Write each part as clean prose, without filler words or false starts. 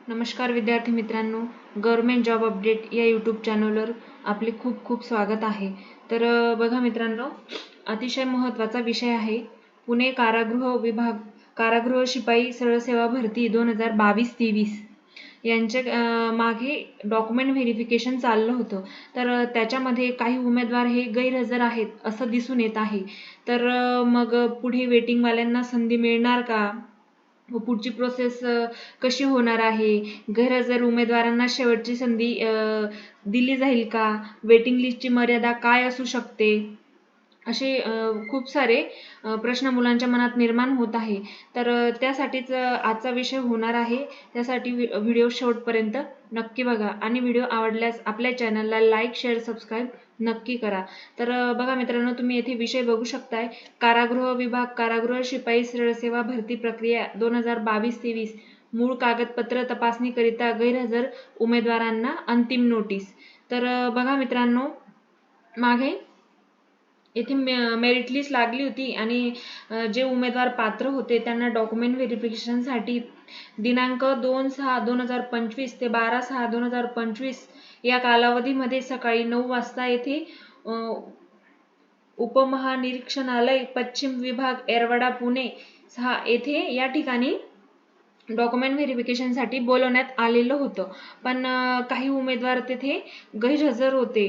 नमस्कार विद्यार्थी मित्रांनो, गव्हर्नमेंट जॉब अपडेट या यूट्यूब चॅनलवर आपले खूप खूप स्वागत आहे। तर बघा मित्रांनो, अतिशय महत्त्वाचा विषय आहे। पुणे कारागृह विभाग कारागृह शिपाई सरळ सेवा भरती 2022-23 यांचे मागे डॉक्युमेंट व्हेरिफिकेशन चाललं होतं। तर त्याच्यामध्ये काही उमेदवार हे गैरहजर आहेत असं दिसून येत आहे। तर मग पुढे वेटिंग वाल्यांना संधी मिळणार का, पुढची प्रोसेस कशी होणार आहे, गैरहजर उमेदवारांना शेवटची संधी दिली जाईल का, वेटिंग लिस्टची मर्यादा काय असू शकते, असे खूप सारे प्रश्न मुलांच्या मनात निर्माण होत आहे। तर त्यासाठीच आजचा विषय होणार आहे। त्यासाठी व्हिडिओ शेवटपर्यंत नक्की बघा आणि व्हिडिओ आवडल्यास आपल्या चॅनलला लाईक, शेअर, सबस्क्राईब नक्की करा। तर बघा मित्रांनो, तुम्ही येथे विषय बघू शकताय, कारागृह विभाग कारागृह शिपाई सरळ सेवा भरती प्रक्रिया 2022-23 मूळ कागदपत्र तपासणीकरिता गैरहजर उमेदवारांना अंतिम नोटीस। तर बघा मित्रांनो, मागे येथे मेरिट लिस्ट लागली होती आणि जे उमेदवार पात्र होते त्यांना डॉक्युमेंट व्हेरिफिकेशनसाठी दिनांक 2/6/2025 ते 12/6/2025 या कालावधीमध्ये सकाळी 9 वाजता येथे उपमहानिरीक्षणालय पश्चिम विभाग येरवडा पुणे 6 येथे या ठिकाणी डॉक्युमेंट व्हेरिफिकेशनसाठी बोलवण्यात आलेलं होतं। पण काही उमेदवार तेथे गैरहजर होते।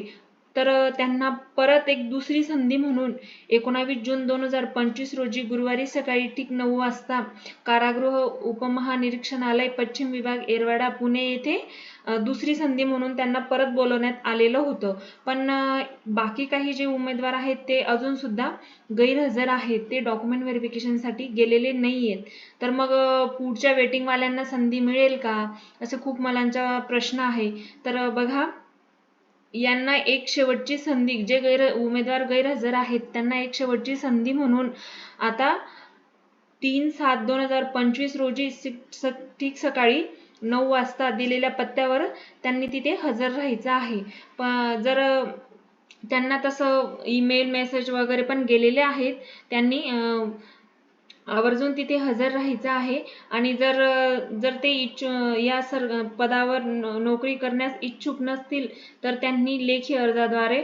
तर त्यांना परत एक दुसरी संधी म्हणून 19 जून 2025 रोजी गुरुवारी सकाळी ठीक 9 वाजता कारागृह उपमहानिरीक्षणालय पश्चिम विभाग येरवडा पुणे येथे दुसरी संधी म्हणून त्यांना परत बोलवण्यात आलेलं होतं। पण बाकी काही जे उमेदवार आहेत ते अजून सुद्धा गैरहजर आहेत, ते डॉक्युमेंट व्हेरिफिकेशनसाठी गेलेले नाहीयेत। तर मग पुढच्या वेटिंग वाल्यांना संधी मिळेल का, असे खूप मुलांचा प्रश्न आहे। तर बघा, यांना एक शेवटची संधी, जे उमेदवार गैरहजर आहेत त्यांना एक शेवटची संधी म्हणून आता 3/7/2025 रोजी ठीक सकाळी 9 वाजता दिलेल्या पत्त्यावर त्यांनी तिथे हजर राहायचं आहे। जर त्यांना तसं ईमेल, मेसेज वगैरे पण गेलेले आहेत, त्यांनी आवर्जून तिथे हजर राहायचं आहे। आणि जर ते या पदावर नोकरी करण्यास इच्छुक नसतील तर त्यांनी लेखी अर्जाद्वारे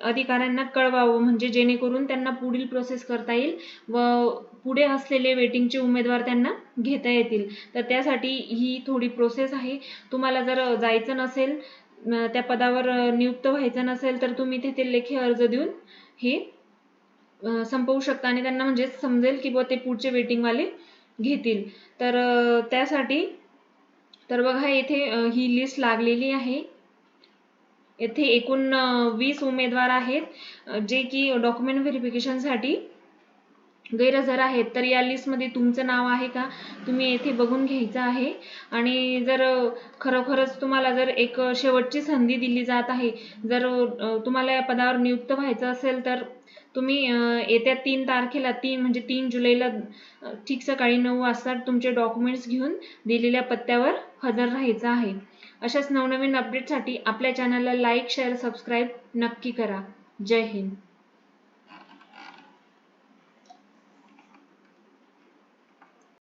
अधिकाऱ्यांना कळवावं, म्हणजे जेणेकरून त्यांना पुढील प्रोसेस करता येईल व पुढे असलेले वेटिंगचे उमेदवार त्यांना घेता येतील। तर त्यासाठी ही थोडी प्रोसेस आहे। तुम्हाला जर जायचं नसेल, त्या पदावर नियुक्त व्हायचं नसेल, तर तुम्ही तिथे लेखी अर्ज देऊन हे संपवू शकता आणि त्यांना म्हणजे समजेल की ते पुढचे वेटिंग वाले घेतील। तर त्यासाठी तर बघा, येथे ही लिस्ट लागलेली आहे। येथे एकूण 20 उमेदवार आहेत जे की डॉक्युमेंट व्हेरिफिकेशनसाठी गैरहजर आहेत। तर या लिस्टमध्ये तुमचं नाव आहे का, तुम्ही येथे बघून घ्यायचं आहे। आणि जर खरोखरच तुम्हाला जर एक शेवटची संधी दिली जात आहे, जर तुम्हाला या पदावर नियुक्त व्हायचं असेल, तर तुम्ही येत्या 3 तारखेला 3 जुलैला ठीक सकाळी 9 वाजता तुमचे डॉक्युमेंट्स घेऊन दिलेल्या पत्त्यावर हजर राहायचं आहे। अशाच नवनवीन अपडेटसाठी आपल्या चॅनलला लाईक, शेअर, सबस्क्राईब नक्की करा। जय हिंद।